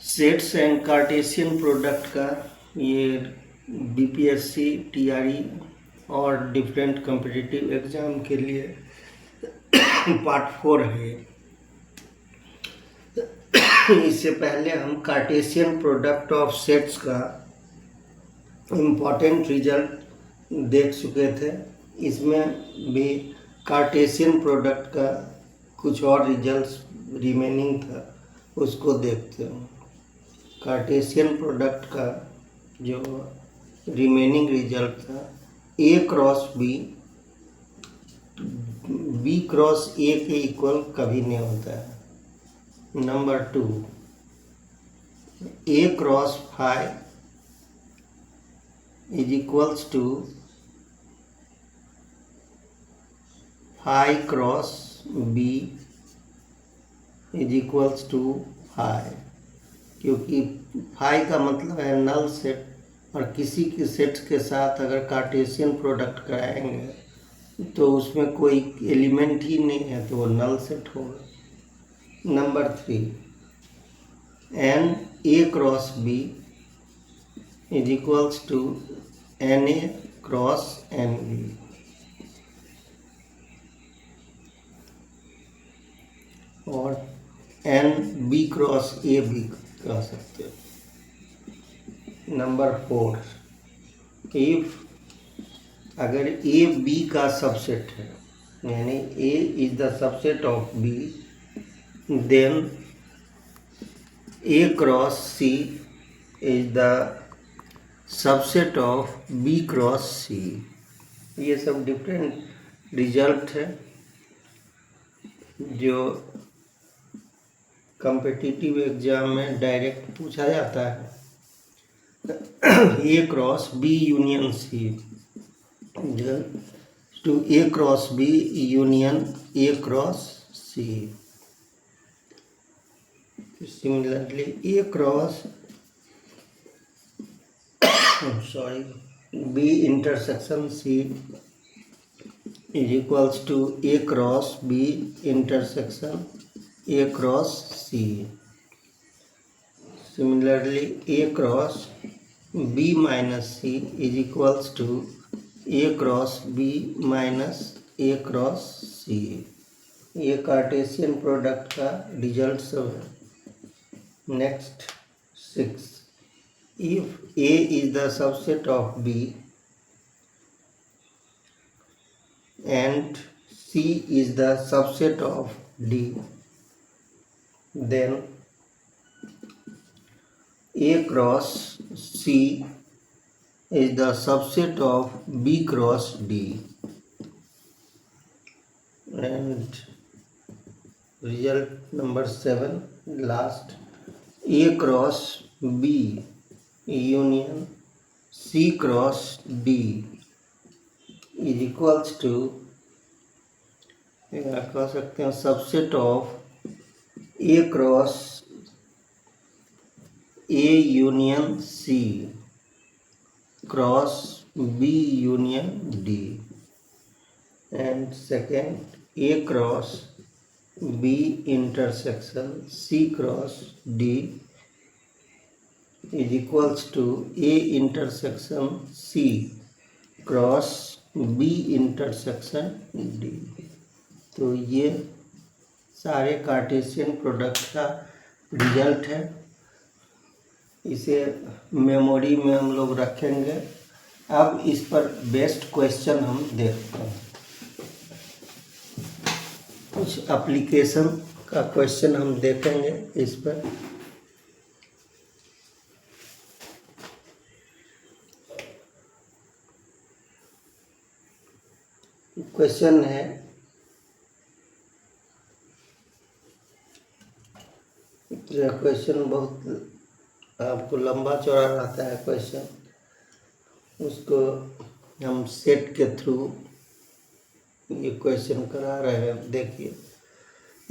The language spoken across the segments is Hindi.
सेट्स एंड कार्टेशियन प्रोडक्ट का ये बीपीएससी टीआरई और डिफरेंट कॉम्पिटिटिव एग्जाम के लिए पार्ट 4 है। इससे पहले हम कार्टेशियन प्रोडक्ट ऑफ सेट्स का इम्पॉर्टेंट रिजल्ट देख चुके थे। इसमें भी कार्टेशियन प्रोडक्ट का कुछ और रिजल्ट्स रिमेनिंग था, उसको देखते हैं। कार्टेशियन प्रोडक्ट का जो रिमेनिंग रिजल्ट था A cross B, B cross A के इक्वल कभी नहीं होता है। Number 2, A cross phi is equals to phi cross B is equals to phi, क्योंकि फाई का मतलब है नल सेट, और किसी के सेट के साथ अगर कार्टेशियन प्रोडक्ट कराएंगे तो उसमें कोई एलिमेंट ही नहीं है तो वो नल सेट होगा। Number 3, n A cross B is equals to n A cross n B. और एन बी क्रॉस ए भी कह सकते हो। नंबर 4, इफ अगर ए बी का सबसेट है, यानी A is the subset of B, then A cross C is the subset of B cross C. ये सब डिफरेंट रिजल्ट है जो कॉम्पिटिटिव एग्जाम में डायरेक्ट पूछा जाता है। A cross B union C to A cross B union A cross C. Similarly A cross B intersection C is equals to A cross B intersection A cross C. Similarly, A cross B minus C is equals to A cross B minus A cross C. ये कार्टेशियन प्रोडक्ट का रिजल्ट सब है। Next 6, if A is the subset of B and C is the subset of D, then A cross C is the subset of B cross D, and result number 7, last, A cross B union C cross D is equals to, कह सकते हैं subset of A cross A union C cross B union D, and second A cross B intersection C cross D is equals to A intersection C cross B intersection D। तो ये सारे कार्टेशियन प्रोडक्ट का रिजल्ट है। इसे मेमोरी में हम लोग रखेंगे। अब इस पर बेस्ट क्वेश्चन हम देखते हैं। कुछ एप्लीकेशन का क्वेश्चन हम देखेंगे इस पर। क्वेश्चन है, क्वेश्चन बहुत आपको लंबा चौड़ा रहता है क्वेश्चन, उसको हम सेट के थ्रू ये क्वेश्चन करा रहे हैं। देखिए,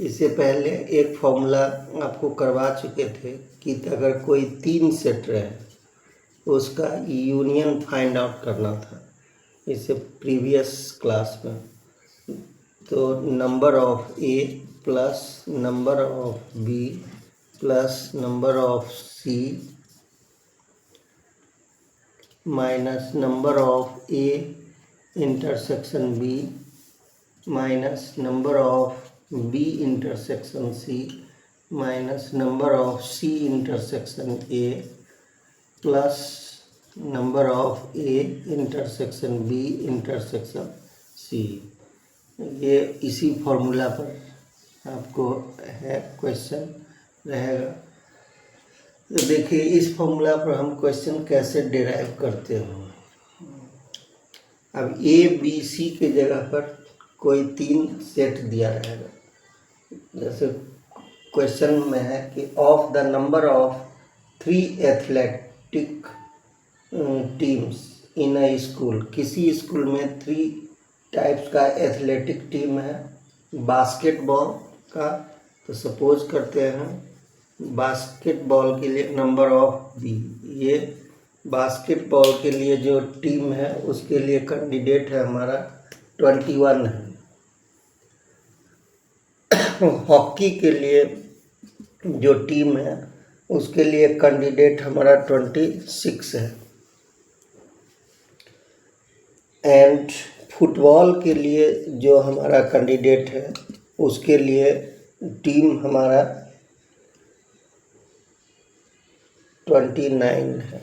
इससे पहले एक फॉर्मूला आपको करवा चुके थे कि अगर कोई 3 सेट रहे उसका यूनियन फाइंड आउट करना था, इससे प्रीवियस क्लास में। तो number of A plus number of B plus number of C minus number of A intersection B minus number of B intersection C minus number of C intersection A plus number of A intersection B intersection C. ये इसी फॉर्मूला पर आपको है क्वेश्चन रहेगा। तो देखिए इस फॉर्मूला पर हम क्वेश्चन कैसे डिराइव करते हैं। अब ए बी सी के जगह पर कोई 3 सेट दिया रहेगा। जैसे क्वेश्चन में है कि of the number of 3 athletic teams in a school, किसी स्कूल में 3 टाइप्स का एथलेटिक टीम है। बास्केटबॉल का, तो सपोज करते हैं बास्केटबॉल के लिए नंबर ऑफ बी, ये बास्केटबॉल के लिए जो टीम है उसके लिए कैंडिडेट है हमारा 21 है। हॉकी के लिए जो टीम है उसके लिए कैंडिडेट हमारा 26 है। एंड फुटबॉल के लिए जो हमारा कैंडिडेट है उसके लिए टीम हमारा 29 है।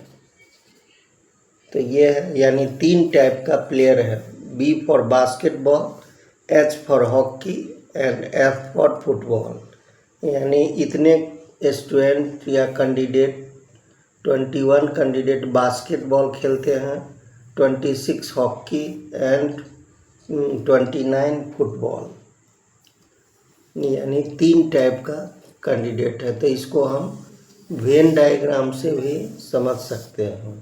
तो ये है, यानी 3 टाइप का प्लेयर है। B for basketball, H for hockey and F for football. यानी इतने स्टूडेंट या कैंडिडेट 21 कैंडिडेट बास्केटबॉल खेलते हैं, 26 हॉकी एंड 29 फुटबॉल, यानी 3 टाइप का कैंडिडेट है। तो इसको हम वेन डायग्राम से भी समझ सकते हैं।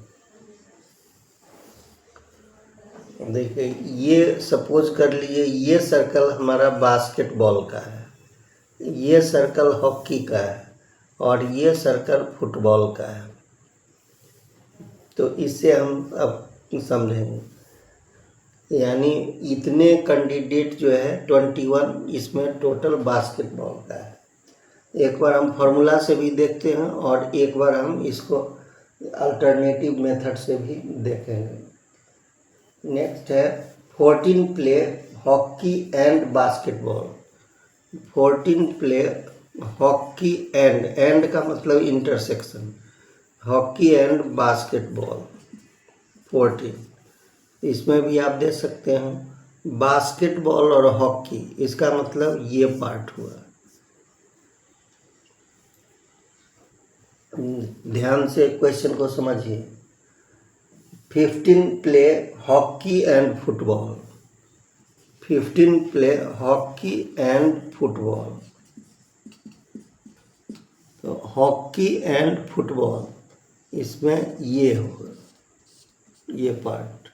देखिए ये सपोज कर लिए ये सर्कल हमारा बास्केटबॉल का है, ये सर्कल हॉकी का है और ये सर्कल फुटबॉल का है। तो इससे हम अब समझेंगे, यानी इतने कैंडिडेट जो है 21, इसमें टोटल बास्केटबॉल का है। एक बार हम फार्मूला से भी देखते हैं और एक बार हम इसको अल्टरनेटिव मेथड से भी देखेंगे। नेक्स्ट है 14 play hockey and basketball. 14 play hockey and का मतलब इंटरसेक्शन, हॉकी एंड बास्केटबॉल 14। इसमें भी आप देख सकते हैं बास्केटबॉल और हॉकी, इसका मतलब ये पार्ट हुआ। ध्यान से क्वेश्चन को समझिए। 15 play hockey and football, 15 play hockey and football. तो हॉकी एंड फुटबॉल इसमें ये होगा, ये part.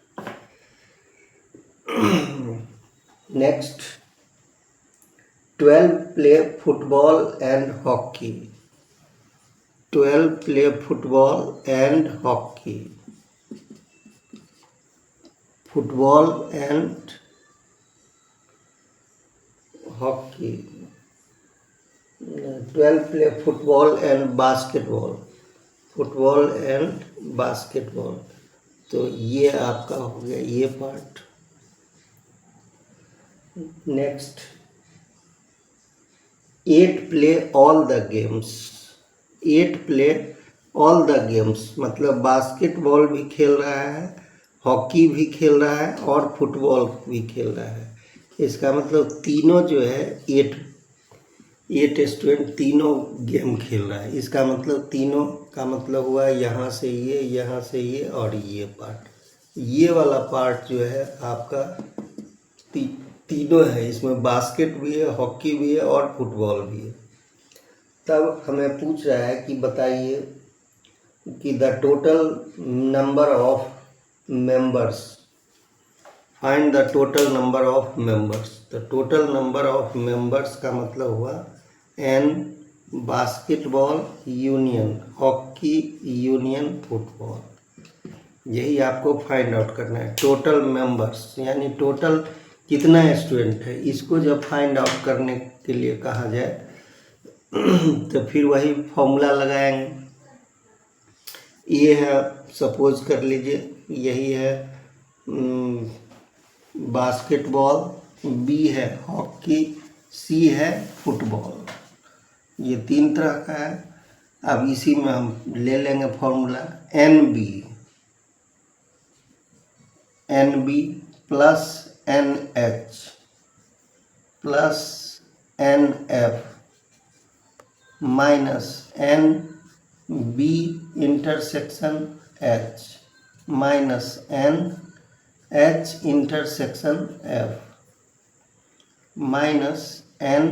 Next 12 play football and hockey, 12 play football and hockey, football and hockey. 12 play football and basketball, football and basketball. तो ये आपका हो गया ये part. Next 8 play all the games, 8 play all the games मतलब बास्केटबॉल भी खेल रहा है, हॉकी भी खेल रहा है और फुटबॉल भी खेल रहा है। इसका मतलब तीनों जो है 8 स्टूडेंट तीनों गेम खेल रहा है। इसका मतलब तीनों का मतलब हुआ यहाँ से ये, यहाँ से ये और ये पार्ट। ये वाला पार्ट जो है आपका तीनों है, इसमें बास्केट भी है, हॉकी भी है और फुटबॉल भी है। तब हमें पूछ रहा है कि बताइए कि the total number of members, find the total number of members. तो टोटल नंबर ऑफ मेंबर्स का मतलब हुआ n basketball union, hockey union, football. यही आपको फाइंड आउट करना है, टोटल मेंबर्स यानी टोटल कितना स्टूडेंट है। इसको जब फाइंड आउट करने के लिए कहा जाए तो फिर वही फॉर्मूला लगाएंगे। ये है, सपोज कर लीजिए यही है बास्केटबॉल, बी है हॉकी, सी है फुटबॉल। ये 3 तरह का है। अब इसी में हम ले लेंगे formula n B plus n H plus n F minus n B intersection H minus n H intersection F minus n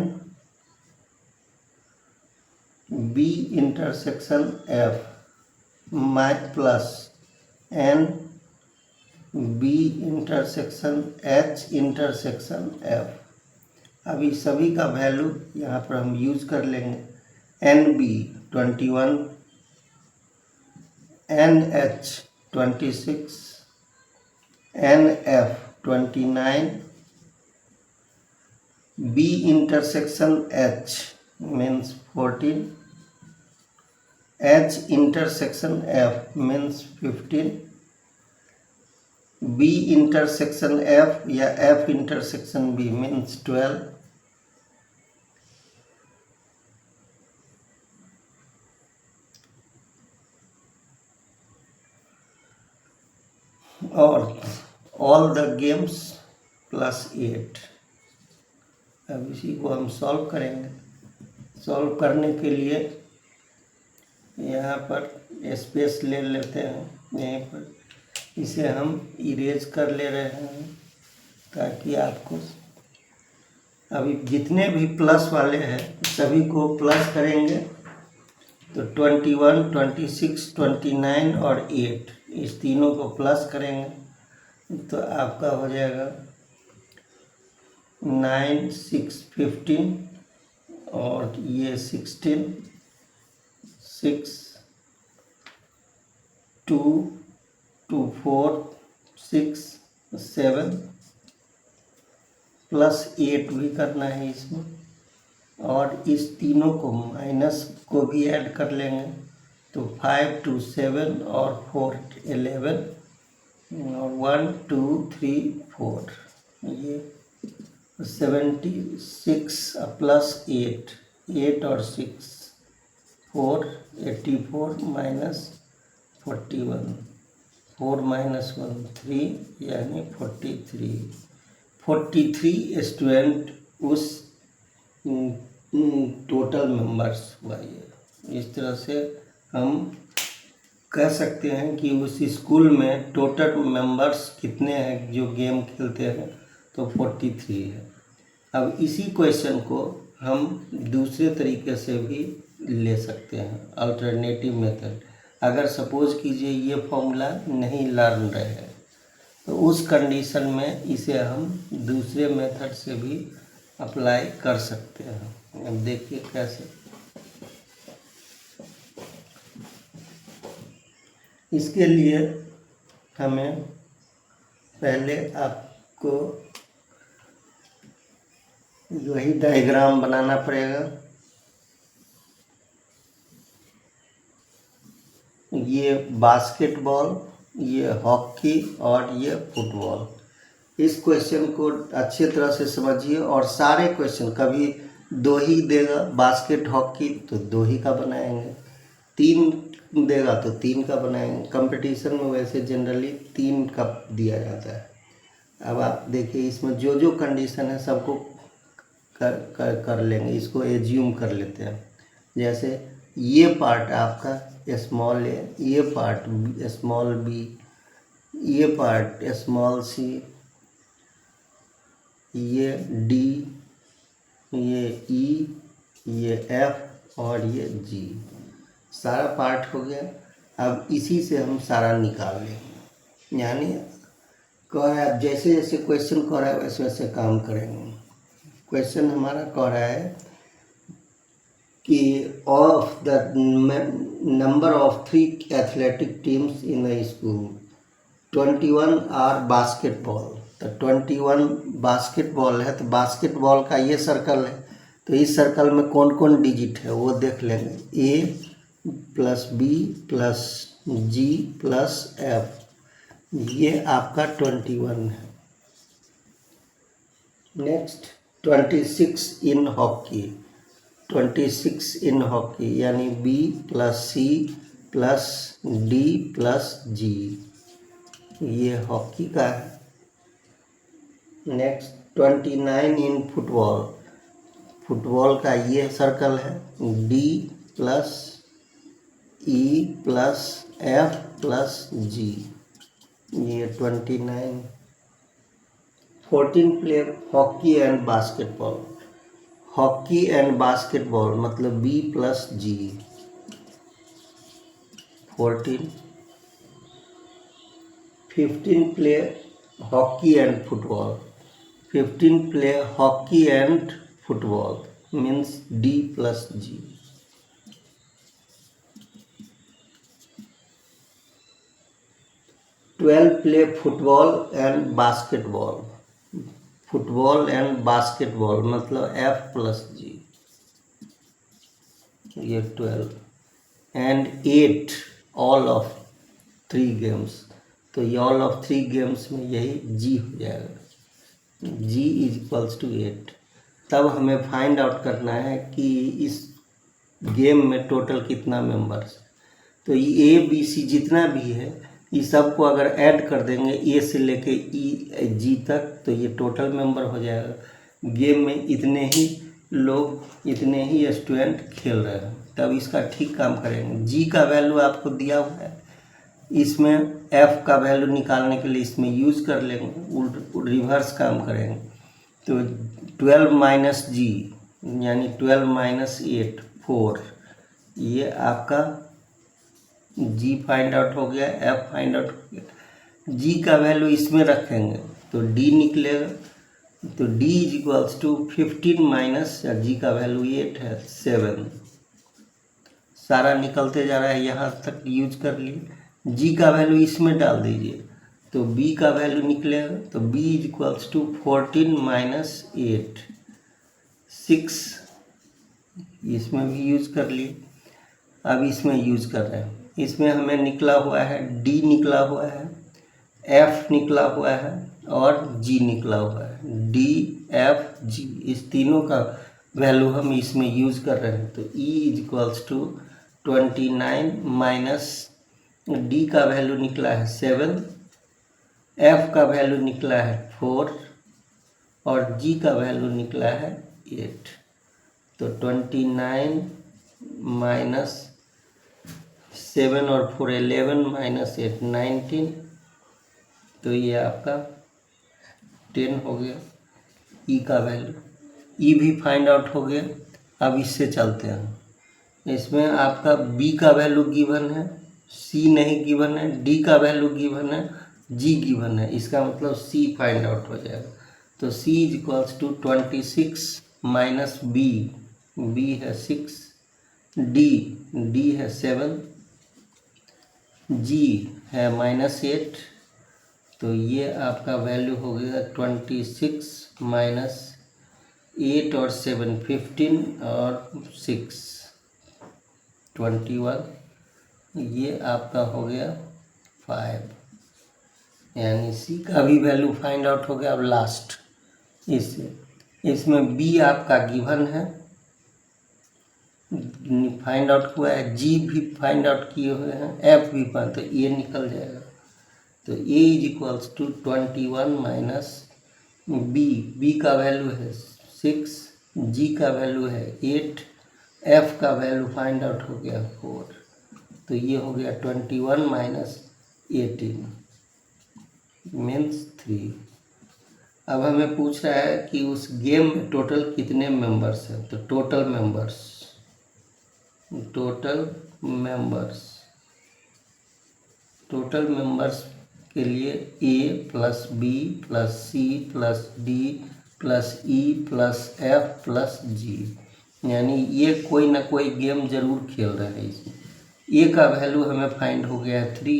B intersection F plus n B intersection H intersection F. अभी सभी का वैल्यू यहाँ पर हम यूज कर लेंगे। N B 21, n H 26, n F 29, B intersection H means 14, H intersection F means 15, B intersection F या एफ इंटरसेक्शन बी मीन्स 12, और ऑल द गेम्स प्लस 8। अब इसी को हम सॉल्व करेंगे। सॉल्व करने के लिए यहाँ पर स्पेस ले लेते हैं, यहीं पर इसे हम इरेज कर ले रहे हैं ताकि आपको अभी जितने भी प्लस वाले हैं सभी को प्लस करेंगे तो 21, 26, 29 और 8 इस तीनों को प्लस करेंगे तो आपका हो जाएगा 9, 6, 15 और ये 16, 6, 2, 2, 4, 6, 7 प्लस 8 भी करना है इसमें, और इस तीनों को माइनस को भी ऐड कर लेंगे तो 5, 2, 7 और 4, 11 और 1, 2, 3, 4 ये 76 प्लस 8 और 6 4, 84 माइनस 41, 4 माइनस 1 3 यानी 43 स्टूडेंट उस टोटल मेंबर्स हुआ। ये इस तरह से हम कह सकते हैं कि उस स्कूल में टोटल मेंबर्स कितने हैं जो गेम खेलते हैं, तो 43 है। अब इसी क्वेश्चन को हम दूसरे तरीके से भी ले सकते हैं, अल्टरनेटिव मेथड। अगर सपोज कीजिए ये फॉर्मूला नहीं लर्न रहे हैं तो उस कंडीशन में इसे हम दूसरे मेथड से भी अप्लाई कर सकते हैं। अब देखिए कैसे। इसके लिए हमें पहले आपको वही डायग्राम बनाना पड़ेगा। ये बास्केटबॉल, ये हॉकी और ये फुटबॉल। इस क्वेश्चन को अच्छी तरह से समझिए और सारे क्वेश्चन, कभी 2 ही देगा बास्केट हॉकी तो 2 ही का बनाएंगे, 3 देगा तो 3 का बनाएंगे। कंपटीशन में वैसे जनरली 3 का दिया जाता है। अब आप देखिए इसमें जो जो कंडीशन है सबको कर लेंगे, इसको एज्यूम कर लेते हैं। जैसे ये पार्ट आपका स्मॉल ए, ये पार्ट स्मॉल बी, ये पार्ट स्मॉल सी, ये डी, ये ई, ये एफ और ये जी, सारा पार्ट हो गया। अब इसी से हम सारा निकाल लेंगे, यानी कह रहा है जैसे जैसे क्वेश्चन कह रहा है वैसे वैसे काम करेंगे। क्वेश्चन हमारा कह रहा है कि of the number of 3 athletic teams in the school 21 are basketball. तो 21 बास्केटबॉल है, तो बास्केटबॉल का ये सर्कल है तो इस सर्कल में कौन कौन डिजिट है वो देख लेंगे। A plus B plus G plus F, ये आपका 21 है। Next 26 in hockey, 26 in hockey यानी B plus C plus D plus G, ये हॉकी का है। नेक्स्ट 29 इन फुटबॉल, फुटबॉल का ये सर्कल है, D plus E plus F plus G, ये 29। 14 play hockey and basketball, hockey and basketball मतलब B plus G, 14। 15 play hockey and football, 15 play hockey and football means D plus G. 12 play football and basketball, football and basketball मतलब एफ प्लस जी, ये 12। एंड 8 ऑल ऑफ 3 गेम्स, तो ये ऑल ऑफ 3 गेम्स में यही जी हो जाएगा, जी इज इक्वल्स टू 8। तब हमें फाइंड आउट करना है कि इस गेम में टोटल कितना मेंबर्स, तो ये ए बी सी जितना भी है ये सबको अगर ऐड कर देंगे ए से लेके ई जी तक, तो ये टोटल मेंबर हो जाएगा। गेम में इतने ही लोग, इतने ही स्टूडेंट खेल रहे हैं, तब इसका ठीक काम करेंगे। जी का वैल्यू आपको दिया हुआ है, इसमें एफ का वैल्यू निकालने के लिए इसमें यूज़ कर लेंगे, रिवर्स काम करेंगे। तो 12 माइनस जी यानी 12 माइनस 8 4, ये आपका जी फाइंड आउट हो गया, एफ फाइंड आउट हो गया। जी का वैल्यू इसमें रखेंगे तो डी निकलेगा, तो D is equals to 15 minus, G का वैल्यू 8 है 7, सारा निकलते जा रहा है, यहाँ तक यूज कर लिए। जी का वैल्यू इसमें डाल दीजिए तो बी का वैल्यू निकलेगा, तो B is equals to 14 minus 8 6, इसमें भी यूज कर लिए। अब इसमें यूज कर रहे हैं, इसमें हमें निकला हुआ है डी निकला हुआ है, एफ निकला हुआ है और जी निकला हुआ है, डी एफ जी, इस तीनों का वैल्यू हम इसमें यूज कर रहे हैं। तो E is equals to 29 minus D का वैल्यू निकला है 7, एफ का वैल्यू निकला है 4 और जी का वैल्यू निकला है 8। तो 29 माइनस 7 और 4 11 माइनस 8 19, तो ये आपका 10 हो गया। ई का वैल्यू, ई भी फाइंड आउट हो गया। अब इससे चलते हैं, इसमें आपका बी का वैल्यू गिवन है, सी नहीं गिवन है, डी का वैल्यू गिवन है, जी गिवन है, इसका मतलब सी फाइंड आउट हो जाएगा। तो C is equals to 26 minus B, B है 6, डी है 7, जी है -8, तो ये आपका वैल्यू हो गया 26 माइनस 8 और 7 15 और 6 21, ये आपका हो गया 5, यानी सी का भी वैल्यू फाइंड आउट हो गया। अब लास्ट इसमें बी आपका गिवन है, फाइंड आउट हुआ है, जी भी फाइंड आउट किए हुए हैं, एफ भी फाइंड, तो ये निकल जाएगा। तो A is equals to 21 minus B का वैल्यू है 6, जी का वैल्यू है 8, एफ का वैल्यू फाइंड आउट हो गया 4, तो ये हो गया 21 माइनस 18 मीन्स 3। अब हमें पूछ रहा है कि उस गेम में टोटल कितने मेंबर्स हैं, तो टोटल मेंबर्स के लिए A plus B plus C plus D plus E plus F plus G, यानी ये कोई ना कोई गेम जरूर खेल रहे हैं। इसमें ए का वैल्यू हमें फाइंड हो गया है 3,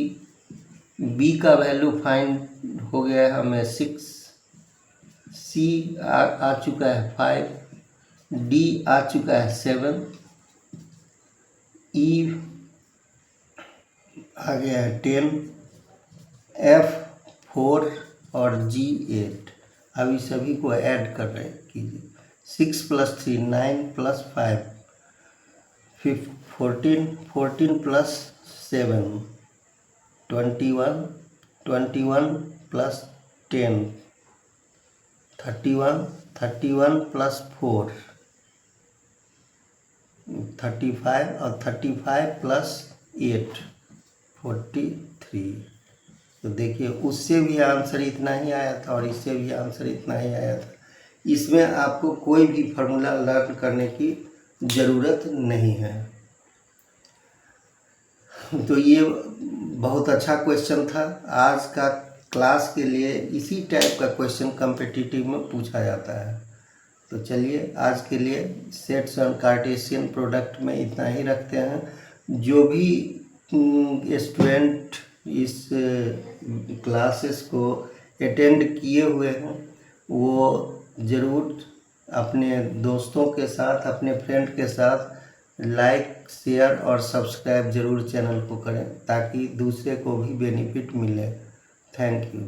बी का वैल्यू फाइंड हो गया है हमें 6, सी आ चुका है 5, डी आ चुका है 7, ई आ गया है 10, एफ 4 और जी 8। अभी सभी को ऐड कर रहे कीजिए। 6 + 3 9 + 5 14, 14 + 7 21, 21 + 10 31, 31 + 4 35 और 35 + 8 43। तो देखिए उससे भी आंसर इतना ही आया था और इससे भी आंसर इतना ही आया था। इसमें आपको कोई भी फार्मूला लर्न करने की ज़रूरत नहीं है। तो ये बहुत अच्छा क्वेश्चन था। आज का क्लास के लिए इसी टाइप का क्वेश्चन कॉम्पिटिटिव में पूछा जाता है। तो चलिए आज के लिए सेट्स और कार्टेशियन प्रोडक्ट में इतना ही रखते हैं। जो भी स्टूडेंट इस क्लासेस को अटेंड किए हुए हैं वो ज़रूर अपने दोस्तों के साथ, अपने फ्रेंड के साथ लाइक, शेयर और सब्सक्राइब ज़रूर चैनल को करें ताकि दूसरे को भी बेनिफिट मिले। Thank you.